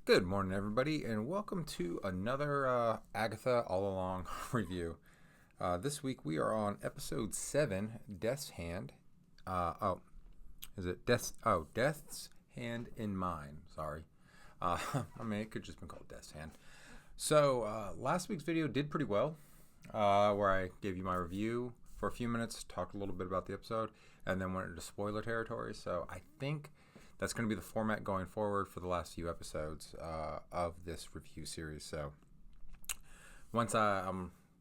Good morning, everybody, and welcome to another Agatha All Along review. This week we are on episode 7, Death's Hand. Is it Death's? Oh, Death's Hand in Mine. Sorry. It could just been called Death's Hand. So, last week's video did pretty well, where I gave you my review for a few minutes, talked a little bit about the episode, and then went into spoiler territory. So, I think that's going to be the format going forward for the last few episodes of this review series. So once I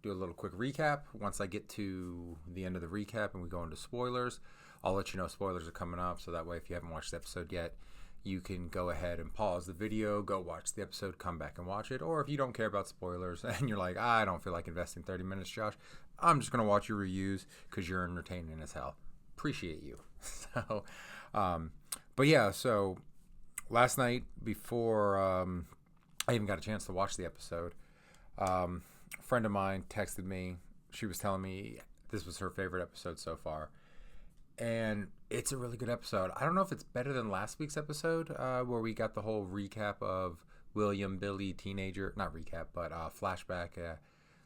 do a little quick recap, once I get to the end of the recap and we go into spoilers, I'll let you know spoilers are coming up. So that way, if you haven't watched the episode yet, you can go ahead and pause the video, go watch the episode, come back and watch it. Or if you don't care about spoilers and you're like, I don't feel like investing 30 minutes, Josh, I'm just going to watch your reviews because you're entertaining as hell. Appreciate you. So, but yeah, so last night before I even got a chance to watch the episode, a friend of mine texted me. She was telling me this was her favorite episode so far. And it's a really good episode. I don't know if it's better than last week's episode where we got the whole recap of William, Billy, teenager. Not recap, but flashback,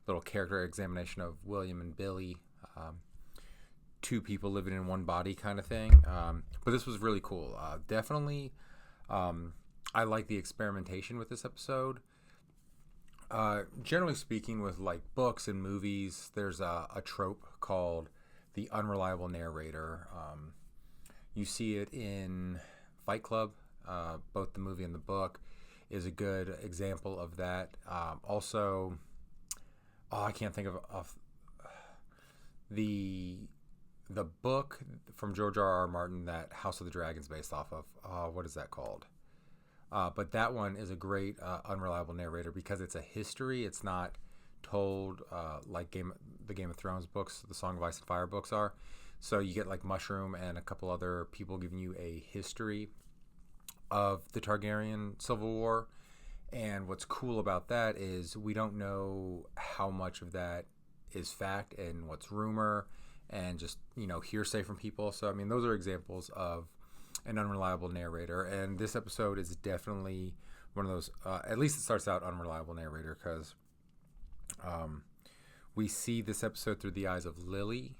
little character examination of William and Billy. Two people living in one body kind of thing. But this was really cool. Definitely, I like the experimentation with this episode. Generally speaking, with like books and movies, there's a trope called the unreliable narrator. You see it in Fight Club. Both the movie and the book is a good example of that. Also, I can't think of the book from George R.R. Martin that House of the Dragon's based off of. What is that called? But that one is a great unreliable narrator because it's a history. It's not told like the Game of Thrones books, the Song of Ice and Fire books are. So you get like Mushroom and a couple other people giving you a history of the Targaryen Civil War. And what's cool about that is we don't know how much of that is fact and what's rumor and just, hearsay from people. So, those are examples of an unreliable narrator. And this episode is definitely one of those, at least it starts out unreliable narrator because we see this episode through the eyes of Lily.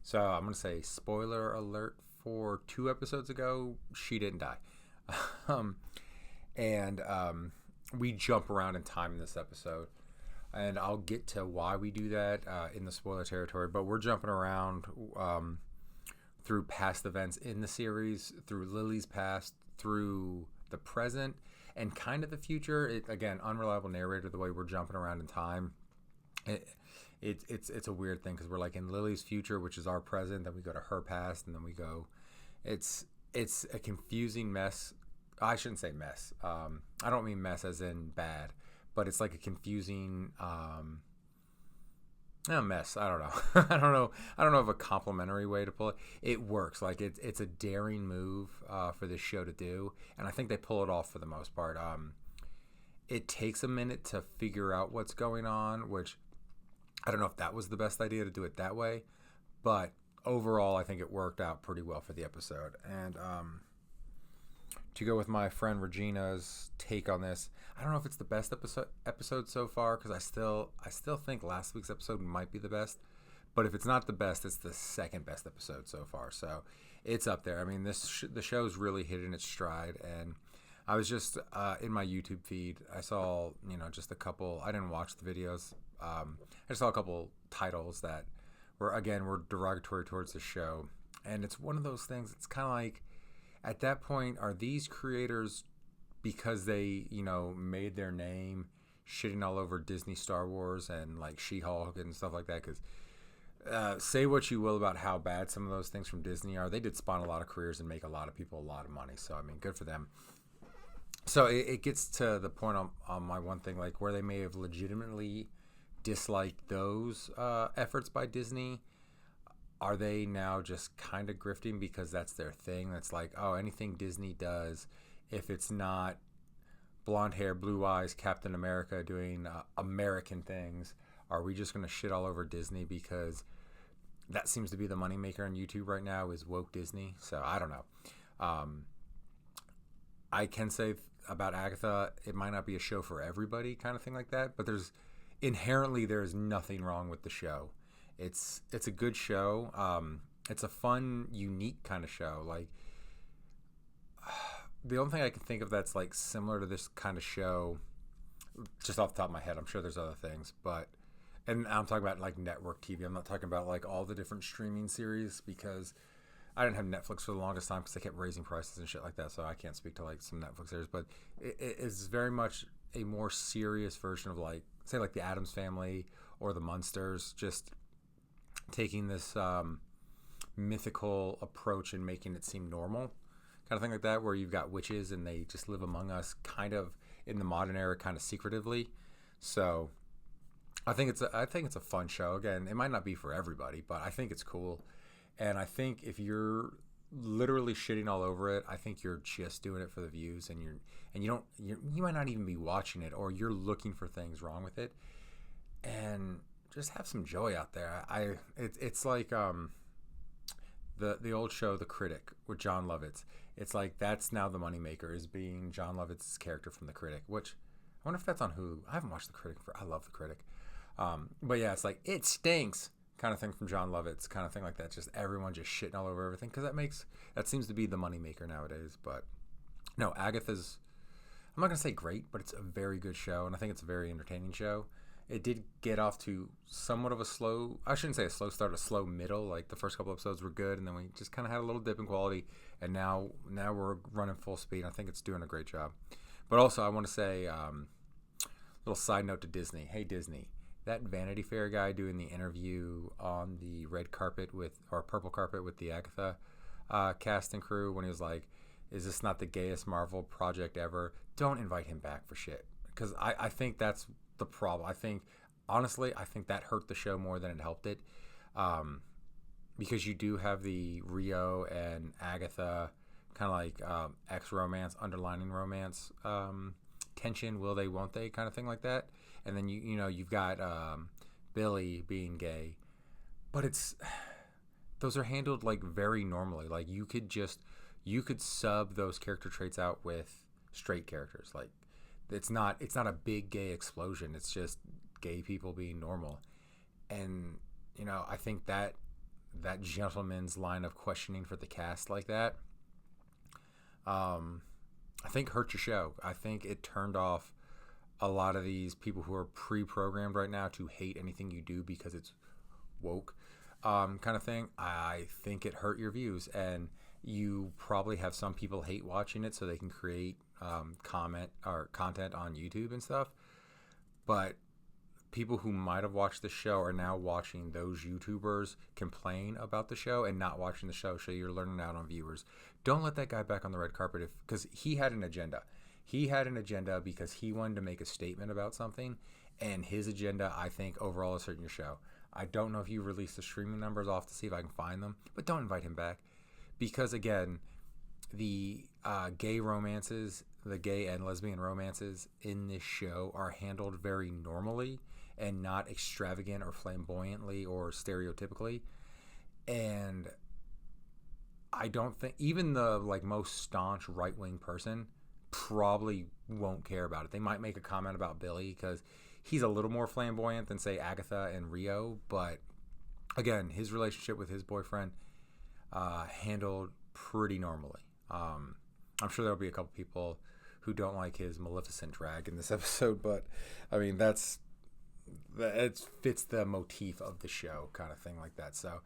So I'm going to say spoiler alert for 2 episodes ago, she didn't die. and we jump around in time in this episode. And I'll get to why we do that in the spoiler territory. But we're jumping around through past events in the series, through Lily's past, through the present, and kind of the future. Again, unreliable narrator, the way we're jumping around in time. It's a weird thing because we're like in Lily's future, which is our present. Then we go to her past, and then we go. It's a confusing mess. I shouldn't say mess. I don't mean mess as in bad. But it's like a confusing mess. I don't know. I don't know of a complimentary way to pull it. It works. Like it's a daring move for this show to do, and I think they pull it off for the most part. It takes a minute to figure out what's going on, which I don't know if that was the best idea to do it that way, but overall, I think it worked out pretty well for the episode. And to go with my friend Regina's take on this, I don't know if it's the best episode so far because I still think last week's episode might be the best, but if it's not the best, it's the second best episode so far. So it's up there. The show's really hitting its stride, and I was just in my YouTube feed. I saw just a couple. I didn't watch the videos. I just saw a couple titles that were derogatory towards the show, and it's one of those things. It's kind of like, at that point, are these creators, because they, made their name shitting all over Disney Star Wars and like She-Hulk and stuff like that? Because say what you will about how bad some of those things from Disney are, they did spawn a lot of careers and make a lot of people a lot of money. So, good for them. So it gets to the point on my one thing, like where they may have legitimately disliked those efforts by Disney. Are they now just kind of grifting because that's their thing? That's like, oh, anything Disney does, if it's not blonde hair, blue eyes, Captain America doing American things, are we just going to shit all over Disney because that seems to be the moneymaker on YouTube right now is woke Disney? So I don't know. I can say about Agatha, it might not be a show for everybody, kind of thing like that. But there's nothing wrong with the show. It's a good show. It's a fun, unique kind of show. Like the only thing I can think of that's like similar to this kind of show, just off the top of my head, I'm sure there's other things, but and I'm talking about like network TV. I'm not talking about like all the different streaming series because I didn't have Netflix for the longest time because they kept raising prices and shit like that. So I can't speak to like some Netflix series, but it is very much a more serious version of like, say, like the Addams Family or the Munsters, just taking this mythical approach and making it seem normal, kind of thing like that, where you've got witches and they just live among us, kind of in the modern era, kind of secretively. So I think it's a fun show. Again, it might not be for everybody, but I think it's cool. And I think if you're literally shitting all over it, I think you're just doing it for the views, and you might not even be watching it, or you're looking for things wrong with it. And just have some joy out there. It's like the old show The Critic with John Lovitz. It's like that's now the moneymaker, is being John Lovitz's character from The Critic, which I wonder if that's on Hulu. I haven't watched The Critic I love The Critic. But yeah, it's like it stinks kind of thing from John Lovitz, kind of thing like that. Just everyone just shitting all over everything, because that seems to be the moneymaker nowadays. But no, Agatha's, I'm not gonna say great, but it's a very good show, and I think it's a very entertaining show. It did get off to somewhat of a slow, I shouldn't say a slow start, a slow middle. Like the first couple episodes were good, and then we just kind of had a little dip in quality, and now we're running full speed. I think it's doing a great job. But also, I want to say, little side note to Disney. Hey, Disney, that Vanity Fair guy doing the interview on the red carpet or purple carpet with the Agatha cast and crew, when he was like, "Is this not the gayest Marvel project ever?" Don't invite him back for shit, because I think that's the problem. Honestly, I think that hurt the show more than it helped it, because you do have the Rio and Agatha kind of like ex-romance, underlining romance tension, will they, won't they, kind of thing like that. And then you've got Billy being gay, but those are handled like very normally. Like you could sub those character traits out with straight characters. Like it's not a big gay explosion. It's just gay people being normal. And I think that gentleman's line of questioning for the cast like that, I think hurt your show. I think it turned off a lot of these people who are pre-programmed right now to hate anything you do because it's woke, kind of thing. I think it hurt your views, and you probably have some people hate watching it so they can create comment or content on YouTube and stuff. But people who might have watched the show are now watching those YouTubers complain about the show and not watching the show, so you're learning out on viewers. Don't let that guy back on the red carpet, because he had an agenda. He had an agenda because he wanted to make a statement about something, and his agenda, I think, overall is hurting your show. I don't know if you released the streaming numbers off to see if I can find them, but don't invite him back, because again, the gay romances, the gay and lesbian romances in this show are handled very normally and not extravagant or flamboyantly or stereotypically. And I don't think even the like most staunch right-wing person probably won't care about it. They might make a comment about Billy because he's a little more flamboyant than, say, Agatha and Rio, but again, his relationship with his boyfriend handled pretty normally. I'm sure there'll be a couple people who don't like his Maleficent drag in this episode, but I mean it fits the motif of the show, kind of thing like that. So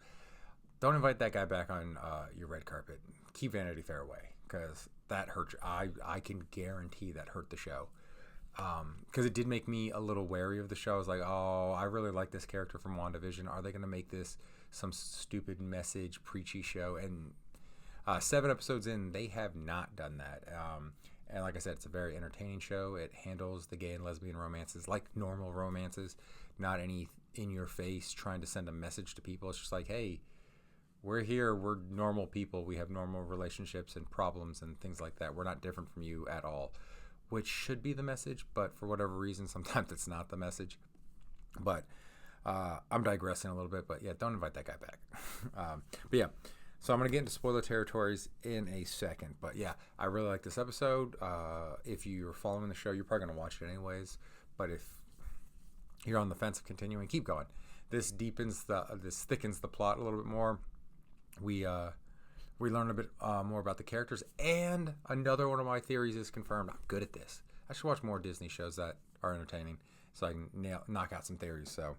don't invite that guy back on your red carpet. Keep Vanity Fair away, because that hurt. I can guarantee that hurt the show, because it did make me a little wary of the show. I was like, oh, I really like this character from WandaVision. Are they going to make this some stupid message preachy show? And 7 episodes in, they have not done that. And like I said, it's a very entertaining show. It handles the gay and lesbian romances like normal romances, not any in your face trying to send a message to people. It's just like, hey, we're here. We're normal people. We have normal relationships and problems and things like that. We're not different from you at all, which should be the message. But for whatever reason, sometimes it's not the message. But I'm digressing a little bit. But yeah, don't invite that guy back. But yeah, So I'm going to get into spoiler territories in a second. But yeah, I really like this episode. If you're following the show, you're probably going to watch it anyways. But if you're on the fence of continuing, keep going. This thickens the plot a little bit more. We learn a bit more about the characters, and another one of my theories is confirmed. I'm good at this. I should watch more Disney shows that are entertaining so I can knock out some theories. So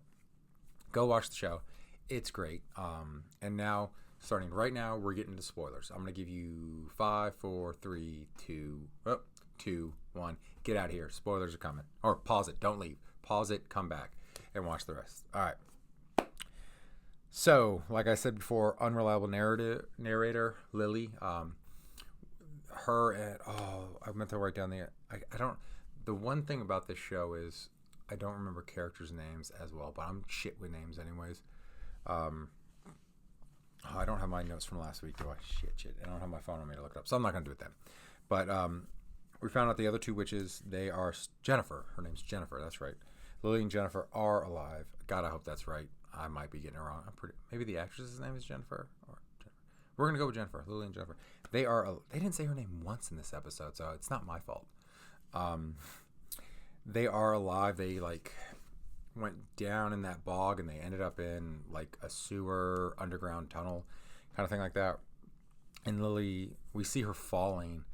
go watch the show. It's great. And now, starting right now, we're getting into spoilers. I'm going to give you 5, 4, 3, 2, 1. Get out of here. Spoilers are coming. Or pause it. Don't leave. Pause it. Come back and watch the rest. All right. So, like I said before, unreliable narrator Lily. Her and I meant to write down I don't. The one thing about this show is I don't remember characters' names as well, but I'm shit with names anyways. I don't have my notes from last week, do I? Shit. I don't have my phone on me to look it up, so I'm not gonna do it then. But we found out the other two witches. They are Jennifer. Her name's Jennifer. That's right. Lily and Jennifer are alive. God, I hope that's right. I might be getting it wrong. Maybe the actress's name is Jennifer. We're gonna go with Jennifer. Lily and Jennifer. They didn't say her name once in this episode, so it's not my fault. They are alive. They went down in that bog and they ended up in a sewer underground tunnel kind of thing like that. And Lily, we see her falling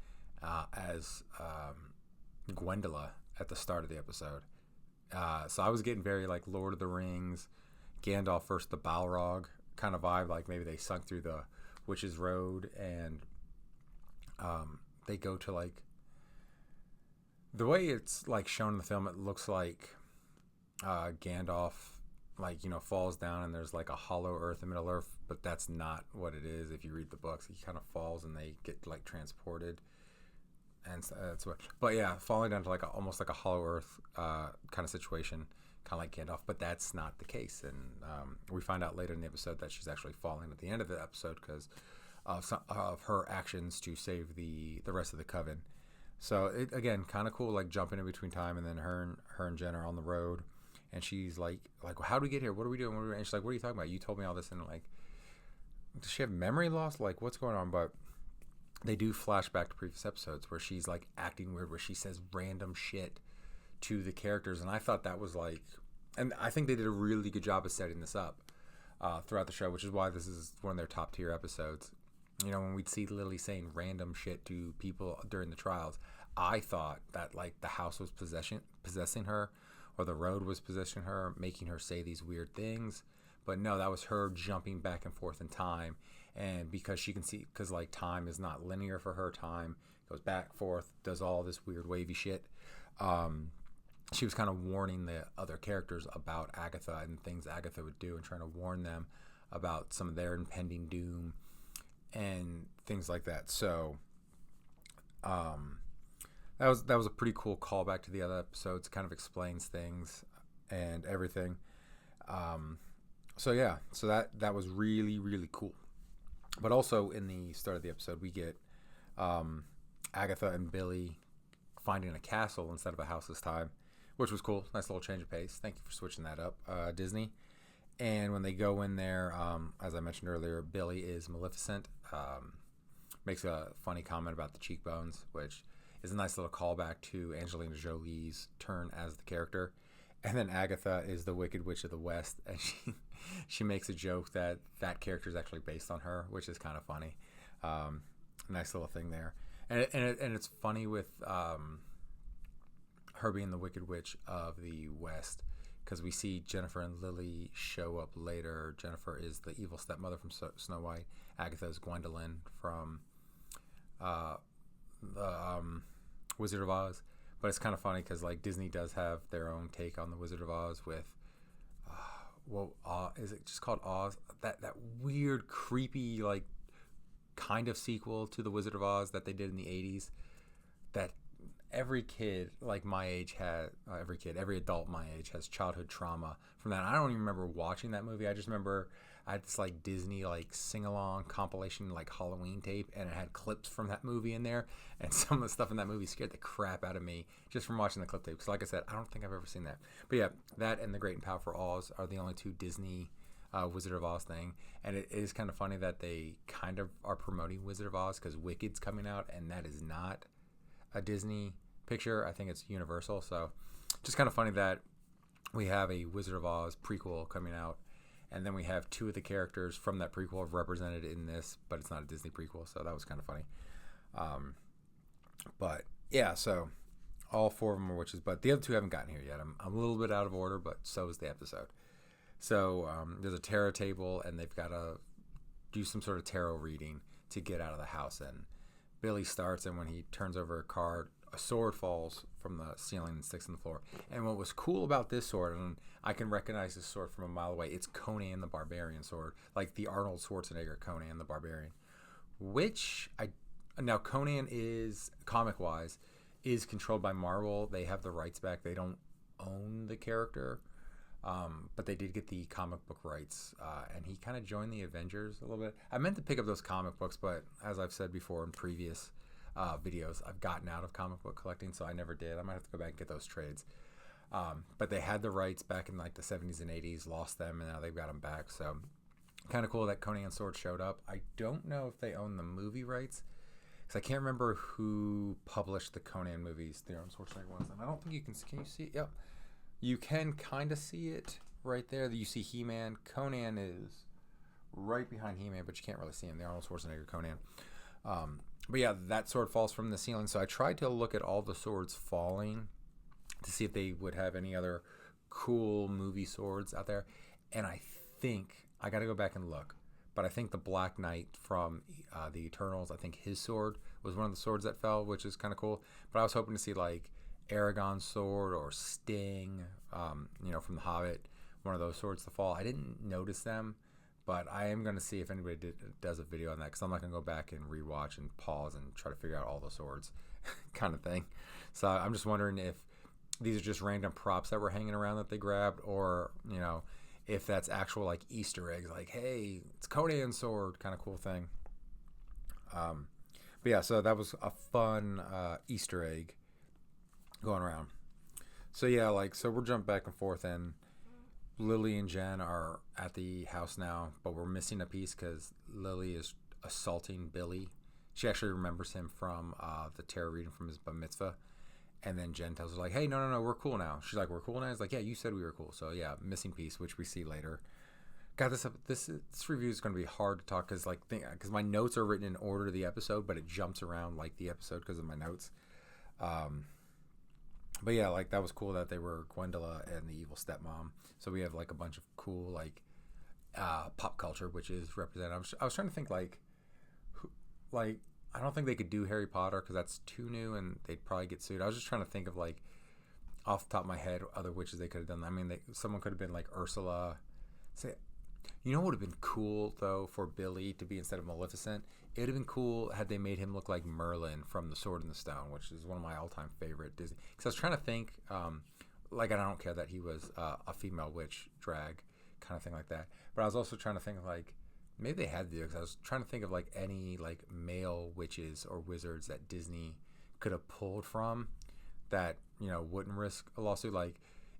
as Gwendola at the start of the episode. So I was getting very Lord of the Rings, Gandalf versus the Balrog kind of vibe. Maybe they sunk through the Witch's Road and they go to the way it's shown in the film. It looks like Gandalf falls down and there's a hollow earth in Middle Earth, but that's not what it is. If you read the books, he kind of falls and they get transported. And so that's what, but yeah, falling down to almost a hollow earth kind of situation, kind of like Gandalf, but that's not the case. And we find out later in the episode that she's actually falling at the end of the episode because of her actions to save the rest of the coven. So it, again, kind of cool, jumping in between time, and then her and Jen are on the road, and she's like, how do we get here? What are we doing? And she's like, what are you talking about? You told me all this, and does she have memory loss? What's going on? But they do flashback to previous episodes where she's acting weird, where she says random shit to the characters, and I thought that was and I think they did a really good job of setting this up throughout the show, which is why this is one of their top tier episodes. When we'd see Lily saying random shit to people during the trials, I thought that the house was possessing her, or the road was possessing her, making her say these weird things. But no, that was her jumping back and forth in time. And because she can see, because time is not linear for her, time goes back, forth, does all this weird wavy shit. She was kind of warning the other characters about Agatha and things Agatha would do, and trying to warn them about some of their impending doom and things like that. So that was a pretty cool callback to the other episodes. Kind of explains things and everything. So yeah, so that was really, really cool. But also in the start of the episode, we get Agatha and Billy finding a castle instead of a house this time, which was cool. Nice little change of pace. Thank you for switching that up, Disney. And when they go in there, as I mentioned earlier, Billy is Maleficent. Makes a funny comment about the cheekbones, which is a nice little callback to Angelina Jolie's turn as the character. And then Agatha is the Wicked Witch of the West, and she makes a joke that character is actually based on her, which is kind of funny. Nice little thing there. And it's funny with her being the Wicked Witch of the West, because we see Jennifer and Lily show up later. Jennifer is the evil stepmother from Snow White. Agatha is Gwendolyn from the Wizard of Oz. But it's kind of funny because Disney does have their own take on the Wizard of Oz with is it just called Oz? That weird, creepy kind of sequel to the Wizard of Oz that they did in the 80s. That every kid my age had, every adult my age has childhood trauma from that. I don't even remember watching that movie. I just remember I had this Disney sing-along compilation Halloween tape, and it had clips from that movie in there, and some of the stuff in that movie scared the crap out of me just from watching the clip tape, because like I said, I don't think I've ever seen that. But yeah, that and The Great and Powerful Oz are the only two Disney Wizard of Oz thing, and it is kind of funny that they kind of are promoting Wizard of Oz because Wicked's coming out, and that is not a Disney picture. I think it's Universal. So just kind of funny that we have a Wizard of Oz prequel coming out, and then we have two of the characters from that prequel represented in this, but it's not a Disney prequel, so that was kind of funny. But yeah, so all four of them are witches, but the other two haven't gotten here yet. I'm a little bit out of order, but so is the episode. So there's a tarot table, and they've got to do some sort of tarot reading to get out of the house. And Billy starts, and when he turns over a card, a sword falls from the ceiling and sticks on the floor. And what was cool about this sword, and I can recognize this sword from a mile away, it's Conan the Barbarian sword, like the Arnold Schwarzenegger Conan the Barbarian, which now Conan is, comic-wise, is controlled by Marvel. They have the rights back. They don't own the character, but they did get the comic book rights, and he kind of joined the Avengers a little bit. I meant to pick up those comic books, but as I've said before in previous videos, I've gotten out of comic book collecting, so I never did. I might have to go back and get those trades. But they had the rights back in like the 70s and 80s, lost them, and now they've got them back. So kind of cool that Conan sword showed up. I don't know if they own the movie rights, because I can't remember who published the Conan movies, the Arnold Schwarzenegger ones. And I don't think you can you see it? Yep. You can kind of see it right there. You see He-Man. Conan is right behind He-Man, but you can't really see him. The Arnold Schwarzenegger Conan. But yeah, that sword falls from the ceiling. So I tried to look at all the swords falling to see if they would have any other cool movie swords out there. And I think, I got to go back and look, but I think the Black Knight from the Eternals, I think his sword was one of the swords that fell, which is kind of cool. But I was hoping to see like Aragon's sword or Sting, from The Hobbit, one of those swords to fall. I didn't notice them, but I am going to see if anybody does a video on that, because I'm not going to go back and rewatch and pause and try to figure out all the swords kind of thing. So I'm just wondering if these are just random props that were hanging around that they grabbed, or, if that's actual like Easter eggs, like, hey, it's Conan's sword, kind of cool thing. But yeah, so that was a fun Easter egg going around. So yeah, so we're jumping back and forth, and Lily and Jen are at the house now, but we're missing a piece because Lily is assaulting Billy. She actually remembers him from the tarot reading from his bar mitzvah. And then Jen tells her, like, hey, no, we're cool now. She's like, we're cool now? He's like, yeah, you said we were cool. So yeah, missing piece, which we see later. God, this review is going to be hard to talk because my notes are written in order of the episode, but it jumps around like the episode because of my notes. But yeah, that was cool that they were Gwendola and the evil stepmom. So we have a bunch of cool pop culture, which is represented. I was trying to think I don't think they could do Harry Potter because that's too new and they'd probably get sued. I was just trying to think of off the top of my head other witches they could have done. I mean, someone could have been like Ursula. You know what would have been cool though for Billy to be instead of Maleficent? It would have been cool had they made him look like Merlin from The Sword and the Stone, which is one of my all-time favorite Disney. Because I was trying to think, I don't care that he was a female witch drag kind of thing like that. But I was also trying to think of maybe they had to do it, because I was trying to think of any male witches or wizards that Disney could have pulled from that wouldn't risk a lawsuit.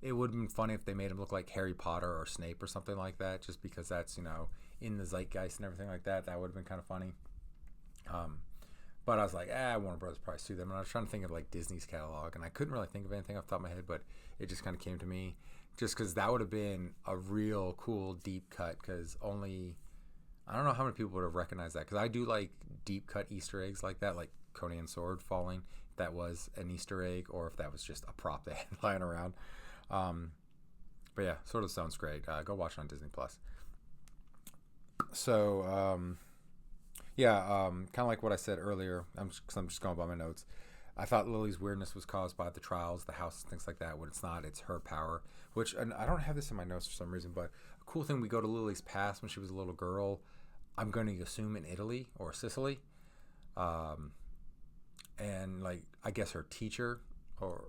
It would have been funny if they made him look like Harry Potter or Snape or something like that, just because that's in the zeitgeist and everything like that. That would have been kind of funny. But I was like, Warner Bros. Probably sue them. And I was trying to think of Disney's catalog, and I couldn't really think of anything off the top of my head, but it just kind of came to me, just because that would have been a real cool deep cut. Because I don't know how many people would have recognized that, because I do deep cut Easter eggs like that, like Conan's sword falling. If that was an Easter egg, or if that was just a prop they had lying around. But yeah, Sword of the Stone's great. Go watch it on Disney Plus. So kind of like what I said earlier, I'm just going by my notes. I thought Lily's weirdness was caused by the trials, the house, things like that. When it's not, it's her power. Which, and I don't have this in my notes for some reason, but a cool thing, we go to Lily's past when she was a little girl. I'm going to assume in Italy or Sicily. And I guess her teacher or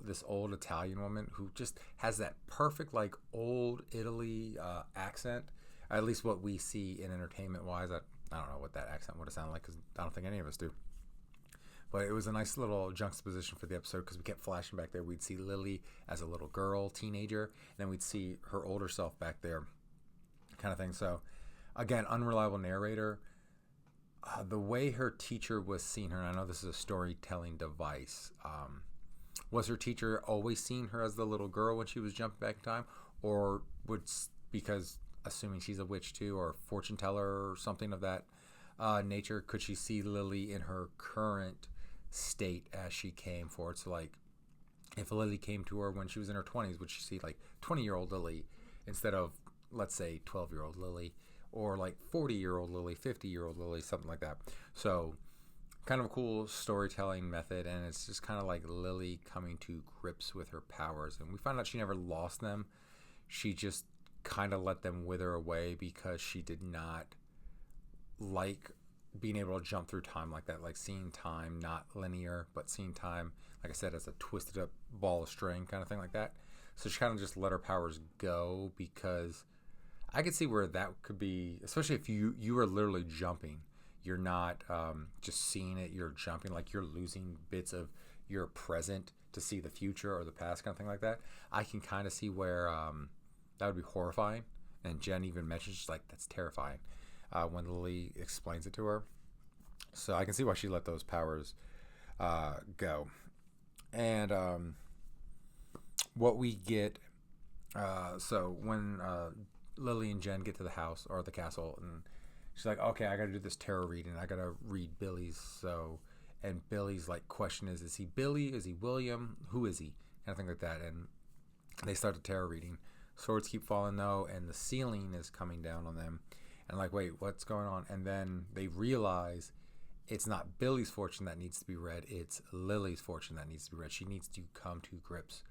this old Italian woman who just has that perfect old Italy accent. At least what we see in entertainment wise. I don't know what that accent would have sounded like, because I don't think any of us do. But it was a nice little juxtaposition for the episode because we kept flashing back there. We'd see Lily as a little girl, teenager, and then we'd see her older self back there, kind of thing. So, again, unreliable narrator. The way her teacher was seeing her, and I know this is a storytelling device, was her teacher always seeing her as the little girl when she was jumping back in time? Or because assuming she's a witch too, or fortune teller or something of that nature, could she see Lily in her current state as she came forward? So like, if Lily came to her when she was in her 20s, would she see like 20-year-old Lily instead of, let's say, 12-year-old Lily, or like 40-year-old Lily, 50-year-old Lily, something like that? So kind of a cool storytelling method, and it's just kind of like Lily coming to grips with her powers. And we find out she never lost them. She just kind of let them wither away because she did not like being able to jump through time like that, like seeing time not linear, but seeing time, like I said, as a twisted up ball of string kind of thing like that. So she kind of just let her powers go, because I could see where that could be, especially if you are literally jumping. You're not just seeing it, you're jumping, like you're losing bits of your present to see the future or the past, kind of thing like that. I can kind of see where that would be horrifying. And Jen even mentions, she's like, that's terrifying, when Lily explains it to her. So I can see why she let those powers go. And what we get, so when Lily and Jen get to the house or the castle, and she's like, okay, I got to do this tarot reading. I got to read Billy's. So, and Billy's like question is he Billy? Is he William? Who is he? Kind of thing like that. And they start the tarot reading. Swords keep falling though, and the ceiling is coming down on them. And like, wait, what's going on? And then they realize it's not Billy's fortune that needs to be read. It's Lily's fortune that needs to be read. She needs to come to grips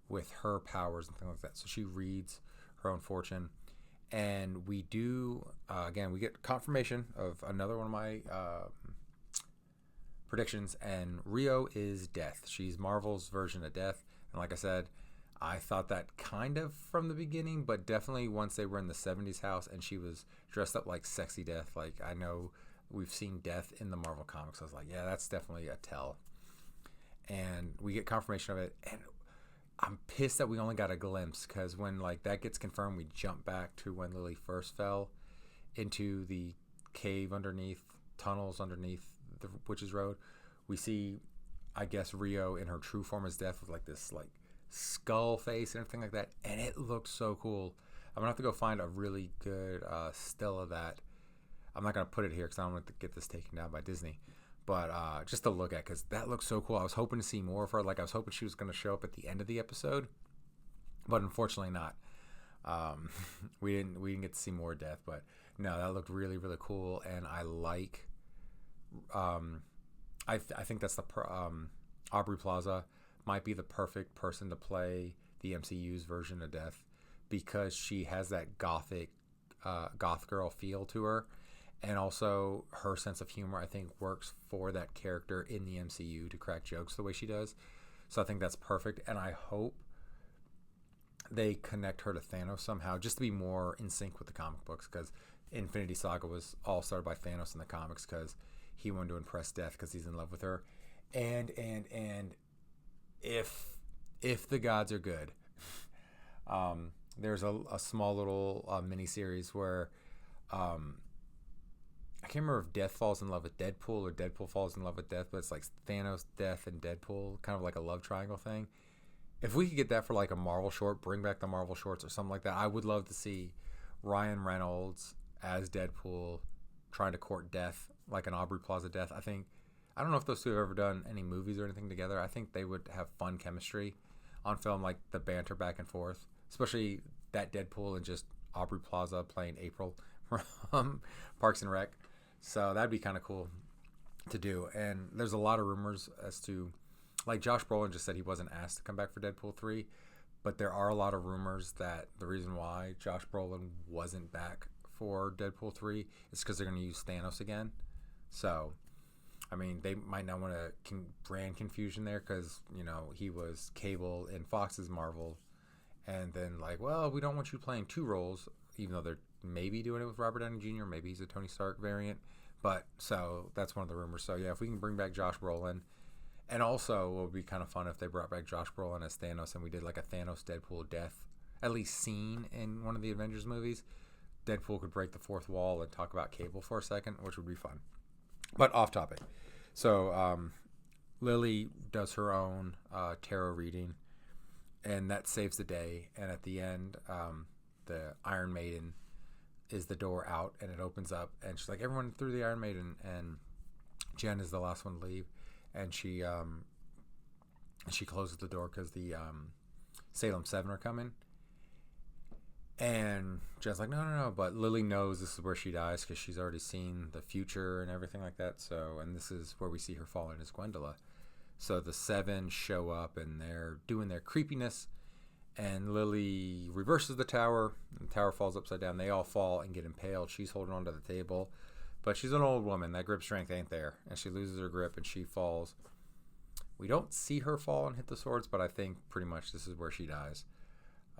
with her powers and things like that. So she reads her own fortune. And we do, again, we get confirmation of another one of my predictions. And Rio is Death. She's Marvel's version of Death. And like I said, I thought that kind of from the beginning, but definitely once they were in the 70s house and she was dressed up like sexy Death. Like, I know we've seen Death in the Marvel comics. I was like, yeah, that's definitely a tell. And we get confirmation of it. And I'm pissed that we only got a glimpse, because when like that gets confirmed, we jump back to when Lily first fell into the cave underneath, tunnels underneath the Witch's Road. We see, I guess, Rio in her true form as Death with like this like skull face and everything like that, and it looks so cool. I'm gonna have to go find a really good still of that. I'm not gonna put it here because I don't want to get this taken down by Disney, but just to look at, because that looks so cool. I was hoping to see more of her. Like, I was hoping she was gonna show up at the end of the episode, but unfortunately not. We didn't get to see more Death, but no, that looked really, really cool. And I like I think that's the Aubrey Plaza might be the perfect person to play the MCU's version of Death, because she has that goth girl feel to her, and also her sense of humor, I think, works for that character in the MCU to crack jokes the way she does. So I think that's perfect, and I hope they connect her to Thanos somehow, just to be more in sync with the comic books, because Infinity Saga was all started by Thanos in the comics because he wanted to impress Death because he's in love with her. And if the gods are good, there's a small little mini series where I can't remember if Death falls in love with Deadpool or Deadpool falls in love with Death, but it's like Thanos, Death, and Deadpool, kind of like a love triangle thing. If we could get that for like a Marvel short, bring back the Marvel shorts or something like that, I would love to see Ryan Reynolds as Deadpool trying to court Death, like an Aubrey Plaza Death. I don't know if those two have ever done any movies or anything together. I think they would have fun chemistry on film, like the banter back and forth, especially that Deadpool and just Aubrey Plaza playing April from Parks and Rec. So that'd be kind of cool to do. And there's a lot of rumors as to, like, Josh Brolin just said he wasn't asked to come back for Deadpool 3, but there are a lot of rumors that the reason why Josh Brolin wasn't back for Deadpool 3 is because they're going to use Thanos again. So, I mean, they might not want to brand confusion there, because, you know, he was Cable in Fox's Marvel, and then like, well, we don't want you playing two roles, even though they're maybe doing it with Robert Downey Jr., maybe he's a Tony Stark variant, But so that's one of the rumors. So yeah, if we can bring back Josh Brolin, and also it would be kind of fun if they brought back Josh Brolin as Thanos and we did like a Thanos Deadpool death, at least scene in one of the Avengers movies. Deadpool could break the fourth wall and talk about Cable for a second, which would be fun. But off topic. So Lily does her own tarot reading, and that saves the day. And at the end, the Iron Maiden is the door out, and it opens up, and she's like, everyone through the Iron Maiden, and Jen is the last one to leave, and she closes the door because the Salem 7 are coming. And Jen's like, no, but Lily knows this is where she dies because she's already seen the future and everything like that. So, and this is where we see her falling as Gwendola. So the 7 show up and they're doing their creepiness, and Lily reverses the tower, and the tower falls upside down. They all fall and get impaled. She's holding onto the table, but she's an old woman. That grip strength ain't there, and she loses her grip and she falls. We don't see her fall and hit the swords, but I think pretty much this is where she dies.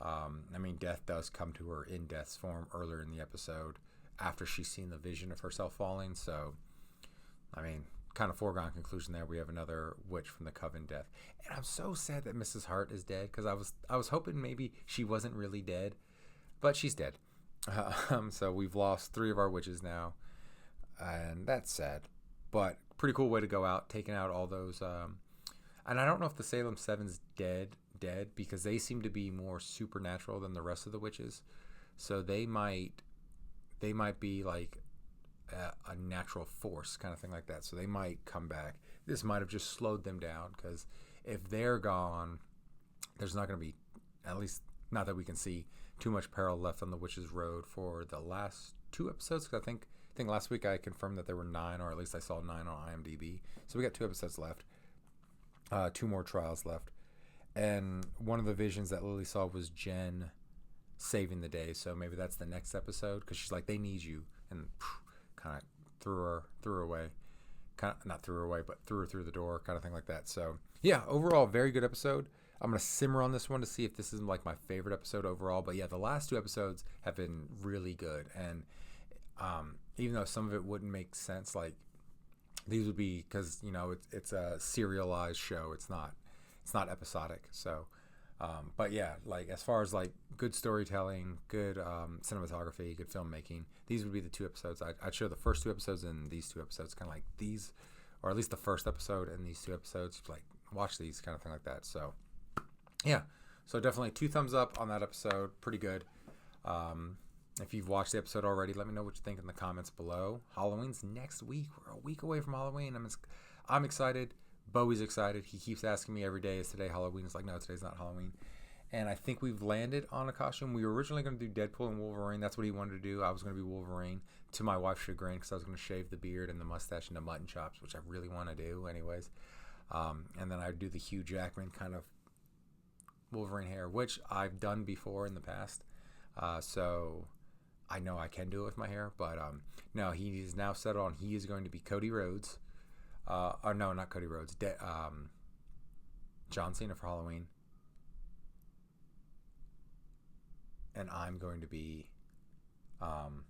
I mean, death does come to her in death's form earlier in the episode after she's seen the vision of herself falling. So, I mean, kind of foregone conclusion there. We have another witch from the Coven death. And I'm so sad that Mrs. Hart is dead because I was hoping maybe she wasn't really dead, but she's dead. So we've lost 3 of our witches now, and that's sad. But pretty cool way to go out, taking out all those. And I don't know if the Salem 7's dead because they seem to be more supernatural than the rest of the witches, so they might be like a natural force kind of thing like that, so they might come back. This might have just slowed them down, because if they're gone, there's not going to be, at least not that we can see, too much peril left on the witches road for the last 2 episodes, because I think last week I confirmed that there were 9, or at least I saw 9 on IMDb, so we got 2 episodes left, 2 more trials left. And one of the visions that Lily saw was Jen saving the day. So maybe that's the next episode, because she's like, they need you, and kind of threw her away. Kind of not threw her away, but threw her through the door, kind of thing like that. So yeah, overall very good episode. I'm gonna simmer on this one to see if this is like my favorite episode overall. But yeah, the last 2 episodes have been really good, and even though some of it wouldn't make sense, like these would be, because it's a serialized show. It's not episodic. So but yeah, like as far as like good storytelling, good cinematography, good filmmaking, these would be the 2 episodes. I'd show the first 2 episodes and these 2 episodes, kind of like these, or at least the first episode and these 2 episodes, like watch these, kind of thing like that. So yeah, so definitely 2 thumbs up on that episode. Pretty good. If you've watched the episode already, let me know what you think in the comments below. Halloween's next week. We're a week away from Halloween. I'm excited. Bowie's excited. He keeps asking me every day, is today Halloween? It's like, no, today's not Halloween. And I think we've landed on a costume. We were originally going to do Deadpool and Wolverine. That's what he wanted to do. I was going to be Wolverine, to my wife's chagrin, because I was going to shave the beard and the mustache and the mutton chops, which I really want to do anyways. And then I'd do the Hugh Jackman kind of Wolverine hair, which I've done before in the past. So I know I can do it with my hair. But no, he's now settled on he is going to be Cody Rhodes. Or no, not Cody Rhodes. John Cena for Halloween. And I'm going to be CM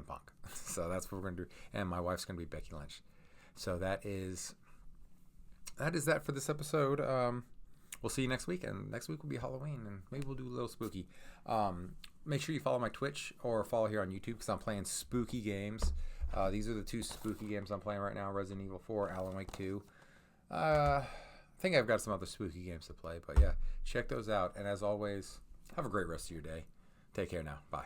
Punk. So that's what we're going to do. And my wife's going to be Becky Lynch. So that is that for this episode. We'll see you next week. And next week will be Halloween. And maybe we'll do a little spooky. Make sure you follow my Twitch or follow here on YouTube, because I'm playing spooky games. These are the 2 spooky games I'm playing right now: Resident Evil 4, Alan Wake 2. I think I've got some other spooky games to play, but yeah, check those out. And as always, have a great rest of your day. Take care now. Bye.